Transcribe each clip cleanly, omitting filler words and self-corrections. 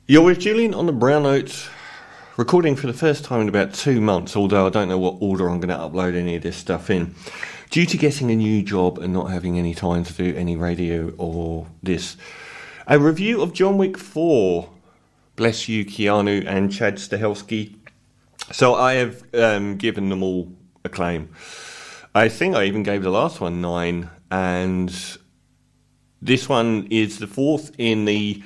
You're with Julian on the Brown Notes, recording for the first time in about 2 months, although I don't know what order I'm going to upload any of this stuff in. Due to getting a new job and not having any time to do any radio or this, a review of John Wick 4. Bless you, Keanu and Chad Stahelski. So I have given them all acclaim. I think I even gave the last one 9, and this one is the fourth in the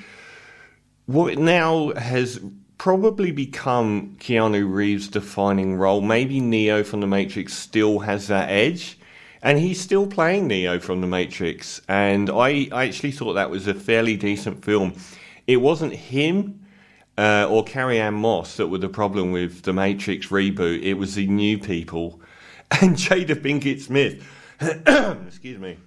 what now has probably become Keanu Reeves' defining role. Maybe Neo from The Matrix still has that edge, and he's still playing Neo from The Matrix, and I actually thought that was a fairly decent film. It wasn't him or Carrie-Anne Moss that were the problem with The Matrix reboot. It was the new people and Jada Pinkett Smith, excuse me,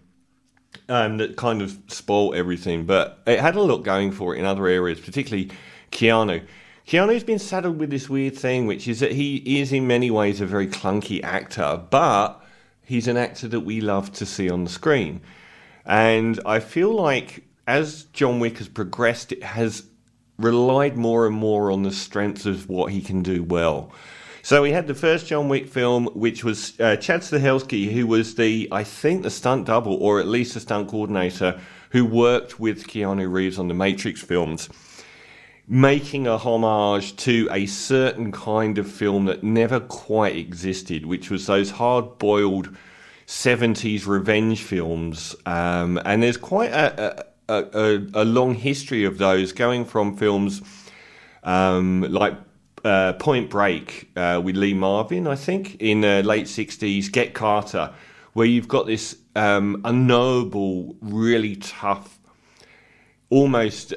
that kind of spoiled everything. But it had a lot going for it in other areas, particularly Keanu. Keanu's been saddled with this weird thing, which is that he is in many ways a very clunky actor, but he's an actor that we love to see on the screen. And I feel like as John Wick has progressed, it has relied more and more on the strengths of what he can do well. So we had the first John Wick film, which was Chad Stahelski, who was the stunt double, or at least the stunt coordinator, who worked with Keanu Reeves on the Matrix films, making a homage to a certain kind of film that never quite existed, which was those hard-boiled 70s revenge films. And there's quite a long history of those, going from films like Point Break with Lee Marvin, I think, in the late 60s, Get Carter, where you've got this unknowable, really tough, almost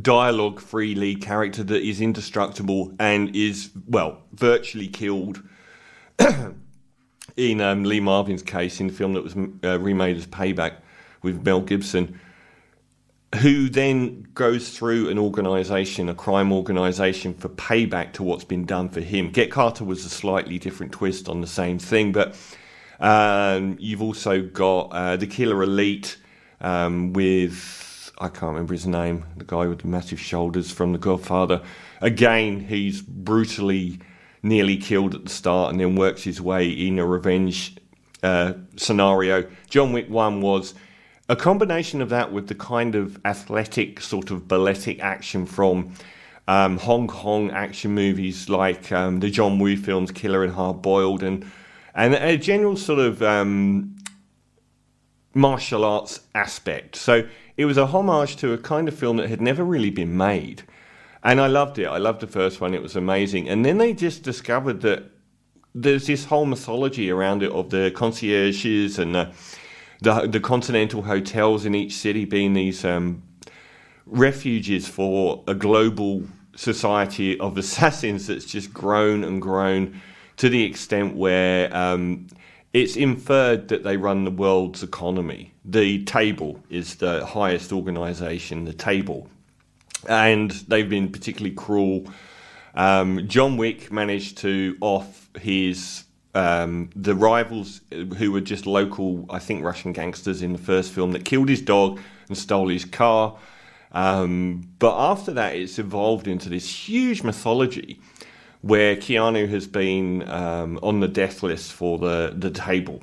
dialogue-free lead character that is indestructible and is, well, virtually killed in Lee Marvin's case, in the film that was remade as Payback with Mel Gibson, who then goes through an organisation, a crime organisation, for payback to what's been done for him. Get Carter was a slightly different twist on the same thing, but you've also got the Killer Elite with, I can't remember his name, the guy with the massive shoulders from The Godfather. Again, he's brutally nearly killed at the start and then works his way in a revenge scenario. John Wick 1 was a combination of that with the kind of athletic, sort of balletic action from Hong Kong action movies like the John Woo films, Killer and Hard Boiled, and a general sort of martial arts aspect. So it was a homage to a kind of film that had never really been made. And I loved it. I loved the first one. It was amazing. And then they just discovered that there's this whole mythology around it of the concierges and the continental hotels in each city being these refuges for a global society of assassins that's just grown and grown to the extent where it's inferred that they run the world's economy. The Table is the highest organisation, the Table. And they've been particularly cruel. John Wick managed to off the rivals who were just local, I think, Russian gangsters in the first film that killed his dog and stole his car. But after that, it's evolved into this huge mythology where Keanu has been on the death list for the Table.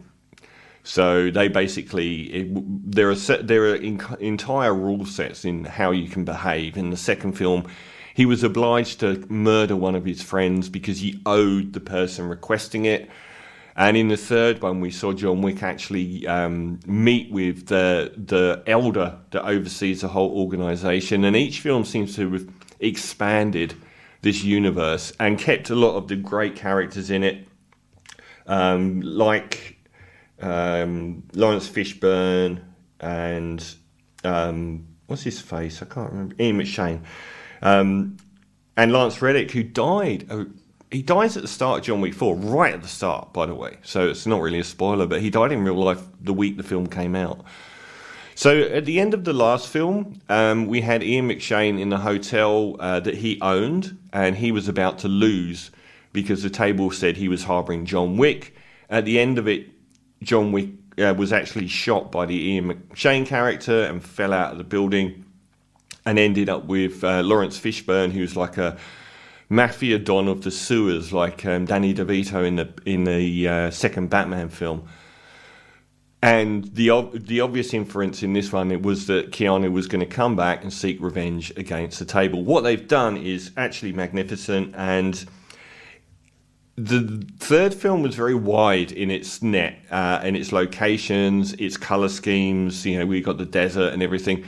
So they basically, there are entire rule sets in how you can behave. In the second film, he was obliged to murder one of his friends because he owed the person requesting it. And in the third one, we saw John Wick actually meet with the elder that oversees the whole organisation. And each film seems to have expanded this universe and kept a lot of the great characters in it, like Lawrence Fishburne and what's his face? I can't remember. Ian McShane. And Lance Reddick, who died. He dies at the start of John Wick 4, right at the start, by the way. So it's not really a spoiler, but he died in real life the week the film came out. So at the end of the last film, we had Ian McShane in the hotel that he owned, and he was about to lose because the Table said he was harbouring John Wick. At the end of it, John Wick was actually shot by the Ian McShane character and fell out of the building. and ended up with Lawrence Fishburne, who's like a mafia don of the sewers, like Danny DeVito in the second Batman film. And the obvious inference in this one, it was that Keanu was going to come back and seek revenge against the table. What they've done is actually magnificent, and the third film was very wide in its net, in its locations, its colour schemes. You know, we got the desert and everything.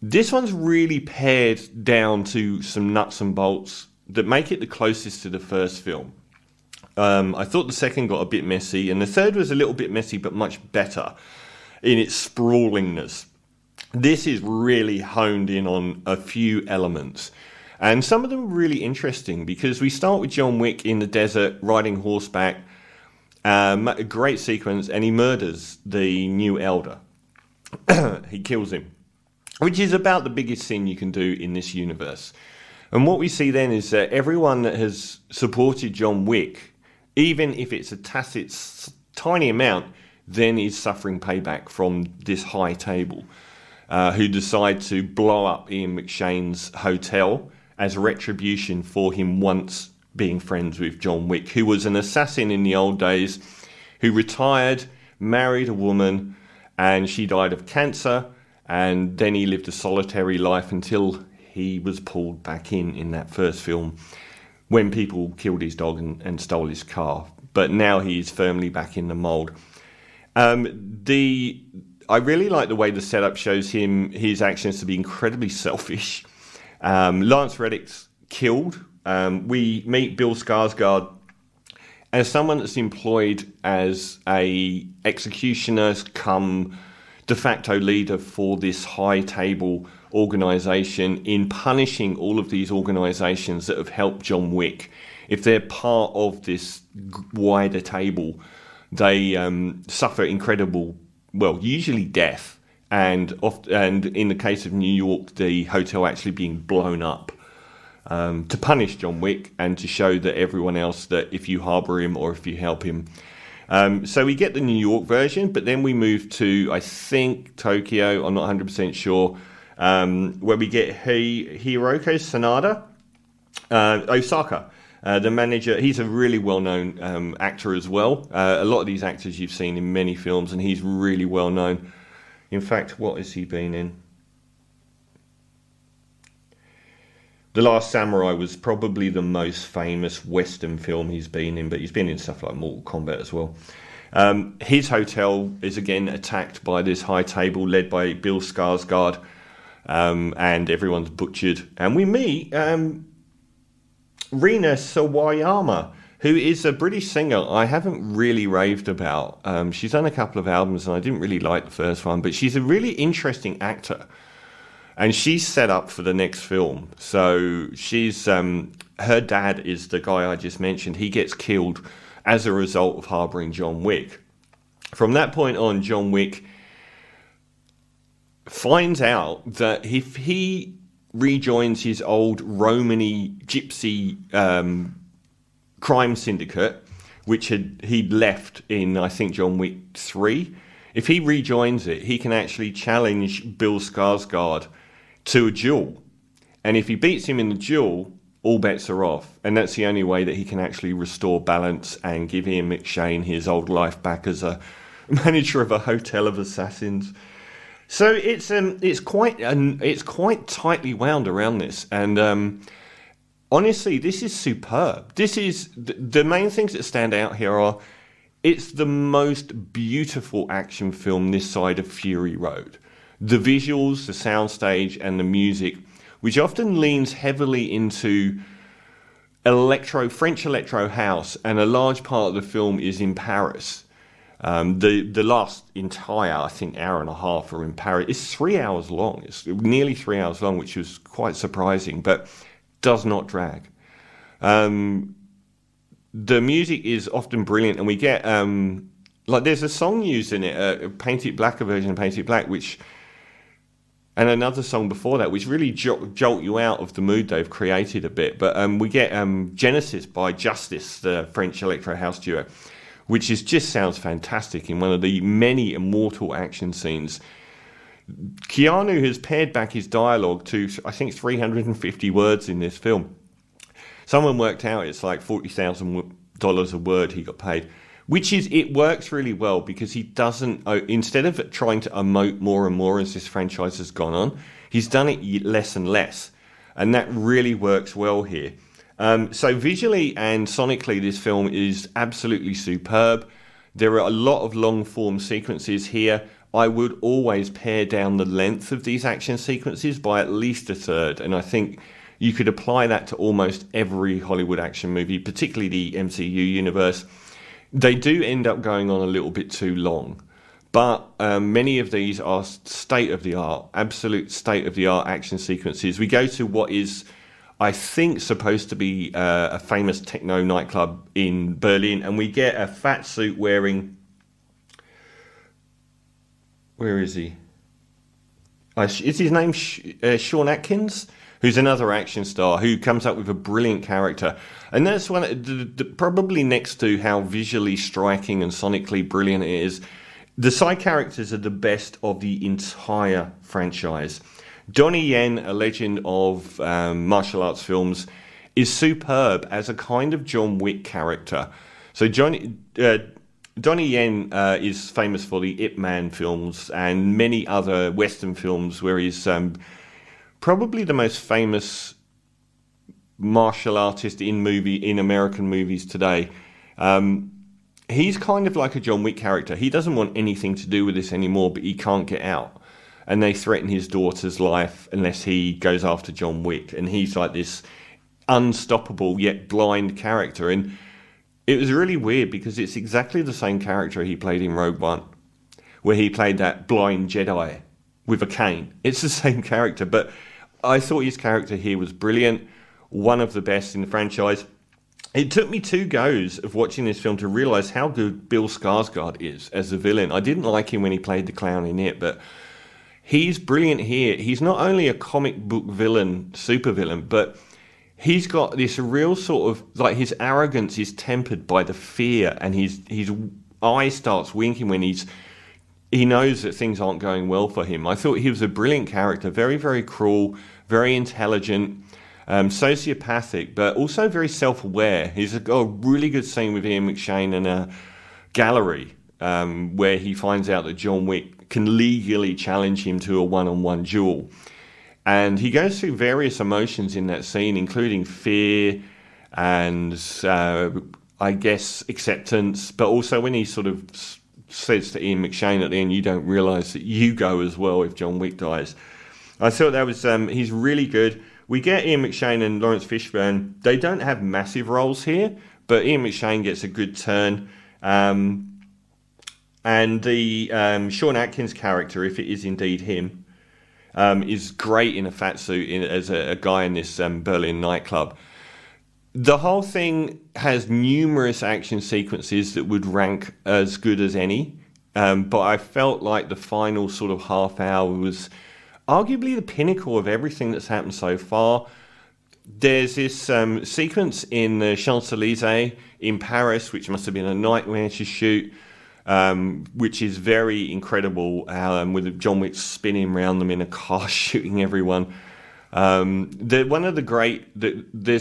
This one's really pared down to some nuts and bolts that make it the closest to the first film. I thought the second got a bit messy, and the third was a little bit messy, but much better in its sprawlingness. This is really honed in on a few elements, and some of them are really interesting, because we start with John Wick in the desert, riding horseback, a great sequence, and he murders the new elder. He kills him, which is about the biggest sin you can do in this universe. And what we see then is that everyone that has supported John Wick, even if it's a tacit, tiny amount, then is suffering payback from this high table, who decide to blow up Ian McShane's hotel as retribution for him once being friends with John Wick, who was an assassin in the old days, who retired, married a woman, and she died of cancer, and then he lived a solitary life until he was pulled back in that first film, when people killed his dog and stole his car. But now he's firmly back in the mould. I really like the way the setup shows his actions to be incredibly selfish. Lance Reddick's killed. We meet Bill Skarsgård as someone that's employed as a executioner come de facto leader for this high table organisation in punishing all of these organisations that have helped John Wick. If they're part of this wider table, they suffer incredible, well, usually death, and in the case of New York, the hotel actually being blown up to punish John Wick and to show that everyone else that if you harbour him or if you help him. So we get the New York version, but then we move to, I think, Tokyo, I'm not 100% sure, where we get Hiroko Sanada, Osaka, the manager. He's a really well-known actor as well. A lot of these actors you've seen in many films, and he's really well-known. In fact, what has he been in? The Last Samurai was probably the most famous Western film he's been in, but he's been in stuff like Mortal Kombat as well. His hotel is again attacked by this high table led by Bill Skarsgård, and everyone's butchered. And we meet Rina Sawayama, who is a British singer I haven't really raved about. She's done a couple of albums, and I didn't really like the first one, but she's a really interesting actor. And she's set up for the next film. So she's her dad is the guy I just mentioned. He gets killed as a result of harbouring John Wick. From that point on, John Wick finds out that if he rejoins his old Romany gypsy crime syndicate, which he'd left in, I think, John Wick 3, if he rejoins it, he can actually challenge Bill Skarsgård to a duel. And if he beats him in the duel, all bets are off. And that's the only way that he can actually restore balance and give Ian McShane his old life back as a manager of a hotel of assassins. So it's quite tightly wound around this. And honestly, this is superb. This is the main things that stand out here are it's the most beautiful action film this side of Fury Road. The visuals, the soundstage, and the music, which often leans heavily into French electro house, and a large part of the film is in Paris. The last entire, I think, hour and a half are in Paris. It's 3 hours long. It's nearly 3 hours long, which was quite surprising, but does not drag. The music is often brilliant, and we get there's a song used in it, a version of Paint It Black, and another song before that, which really jolt you out of the mood they've created a bit. But we get Genesis by Justice, the French electro house duo, which just sounds fantastic in one of the many immortal action scenes. Keanu has pared back his dialogue to, I think, 350 words in this film. Someone worked out it's like $40,000 a word he got paid, which is, it works really well because he doesn't, instead of trying to emote more and more as this franchise has gone on, he's done it less and less. And that really works well here. So visually and sonically, this film is absolutely superb. There are a lot of long-form sequences here. I would always pare down the length of these action sequences by at least a third. And I think you could apply that to almost every Hollywood action movie, particularly the MCU universe. They do end up going on a little bit too long. But many of these are state-of-the-art, absolute state-of-the-art action sequences. We go to what is, I think, supposed to be a famous techno nightclub in Berlin, and we get a fat suit wearing... Where is he? Is his name Sean Atkins? Who's another action star who comes up with a brilliant character. And that's probably next to how visually striking and sonically brilliant it is. The side characters are the best of the entire franchise. Donnie Yen, a legend of martial arts films, is superb as a kind of John Wick character. So Donnie Yen is famous for the Ip Man films and many other Western films where he's probably the most famous martial artist in American movies today. He's kind of like a John Wick character. He doesn't want anything to do with this anymore, but he can't get out. And they threaten his daughter's life unless he goes after John Wick. And he's like this unstoppable yet blind character. And it was really weird because it's exactly the same character he played in Rogue One, where he played that blind Jedi with a cane. It's the same character, but I thought his character here was brilliant, one of the best in the franchise. It took me 2 goes of watching this film to realise how good Bill Skarsgård is as the villain. I didn't like him when he played the clown in it, but he's brilliant here. He's not only a comic book villain, supervillain, but he's got this real sort of, like, his arrogance is tempered by the fear, and his eye starts winking when he knows that things aren't going well for him. I thought he was a brilliant character, very, very cruel, very intelligent, sociopathic, but also very self-aware. He's got a really good scene with Ian McShane in a gallery where he finds out that John Wick can legally challenge him to a one-on-one duel. And he goes through various emotions in that scene, including fear and, I guess, acceptance, but also when he sort of says to Ian McShane at the end, you don't realise that you go as well if John Wick dies. I thought that was, he's really good. We get Ian McShane and Lawrence Fishburne. They don't have massive roles here, but Ian McShane gets a good turn. And the Sean Atkins character, if it is indeed him, is great in a fat suit as a guy in this Berlin nightclub. The whole thing has numerous action sequences that would rank as good as any, but I felt like the final sort of half hour was arguably the pinnacle of everything that's happened so far. There's this sequence in the Champs-Élysées in Paris, which must have been a nightmare to shoot, which is very incredible, with John Wick spinning around them in a car, shooting everyone. There's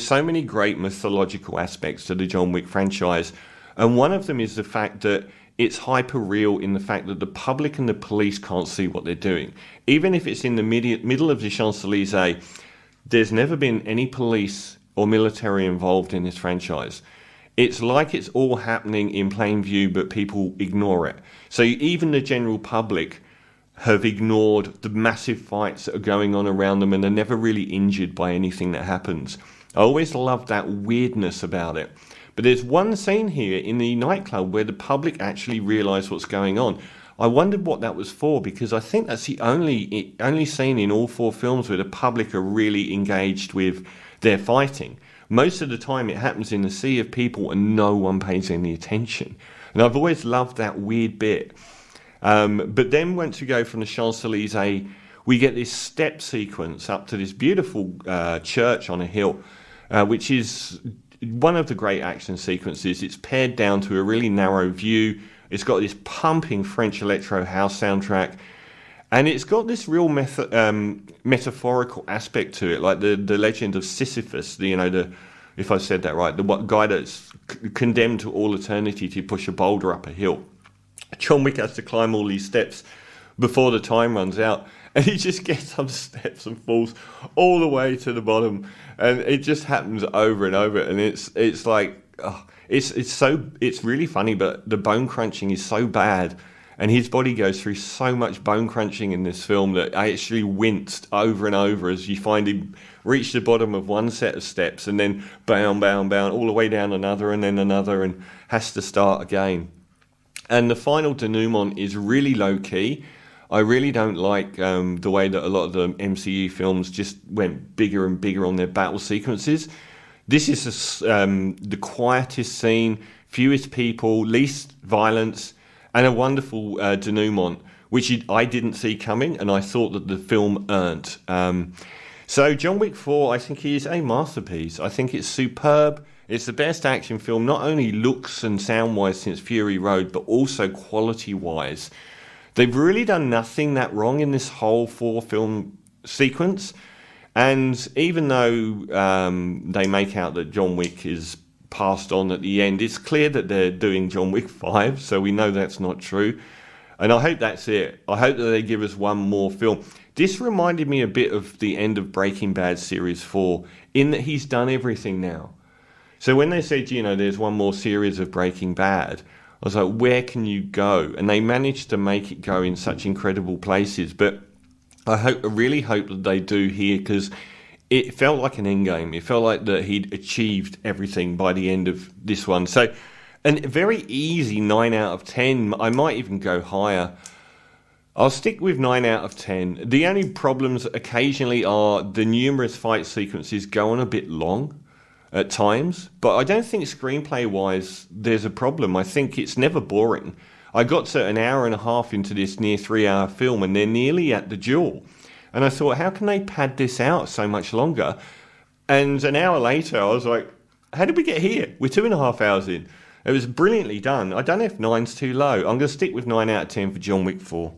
so many great mythological aspects to the John Wick franchise, and one of them is the fact that it's hyper real in the fact that the public and the police can't see what they're doing. Even if it's in the middle of the Champs-Élysées, there's never been any police or military involved in this franchise. It's like it's all happening in plain view, but people ignore it. So even the general public have ignored the massive fights that are going on around them, and they're never really injured by anything that happens. I always loved that weirdness about it. But there's one scene here in the nightclub where the public actually realise what's going on. I wondered what that was for, because I think that's the only scene in all 4 films where the public are really engaged with their fighting. Most of the time it happens in a sea of people and no one pays any attention. And I've always loved that weird bit. But then once we go from the Champs-Élysées, we get this step sequence up to this beautiful church on a hill, which is one of the great action sequences. It's pared down to a really narrow view. It's got this pumping French electro house soundtrack. And it's got this real metaphorical aspect to it, like the legend of Sisyphus, if I said that right, the guy that's condemned to all eternity to push a boulder up a hill. John Wick has to climb all these steps before the time runs out, and he just gets on steps and falls all the way to the bottom, and it just happens over and over, and it's like, it's really funny, but the bone crunching is so bad, and his body goes through so much bone crunching in this film that I actually winced over and over as you find him reach the bottom of one set of steps and then bound, all the way down another and then another, and has to start again. And the final denouement is really low-key. I really don't like the way that a lot of the MCU films just went bigger and bigger on their battle sequences. This is the quietest scene, fewest people, least violence, and a wonderful denouement, which I didn't see coming, and I thought that the film earned. So John Wick 4, I think he is a masterpiece. I think it's superb. It's the best action film, not only looks and sound-wise since Fury Road, but also quality-wise. They've really done nothing that wrong in this whole 4-film sequence. And even though they make out that John Wick is passed on at the end, it's clear that they're doing John Wick 5, so we know that's not true. And I hope that's it. I hope that they give us one more film. This reminded me a bit of the end of Breaking Bad Series 4, in that he's done everything now. So when they said, there's one more series of Breaking Bad, I was like, where can you go? And they managed to make it go in such incredible places. But I really hope that they do here, because it felt like an endgame. It felt like that he'd achieved everything by the end of this one. So a very easy 9 out of 10. I might even go higher. I'll stick with 9 out of 10. The only problems occasionally are the numerous fight sequences go on a bit long at times, but I don't think screenplay-wise there's a problem. I think it's never boring. I got to an hour and a half into this near 3-hour film, and they're nearly at the duel. And I thought, how can they pad this out so much longer? And an hour later, I was like, how did we get here? We're 2.5 hours in. It was brilliantly done. I don't know if 9's too low. I'm going to stick with 9 out of 10 for John Wick 4.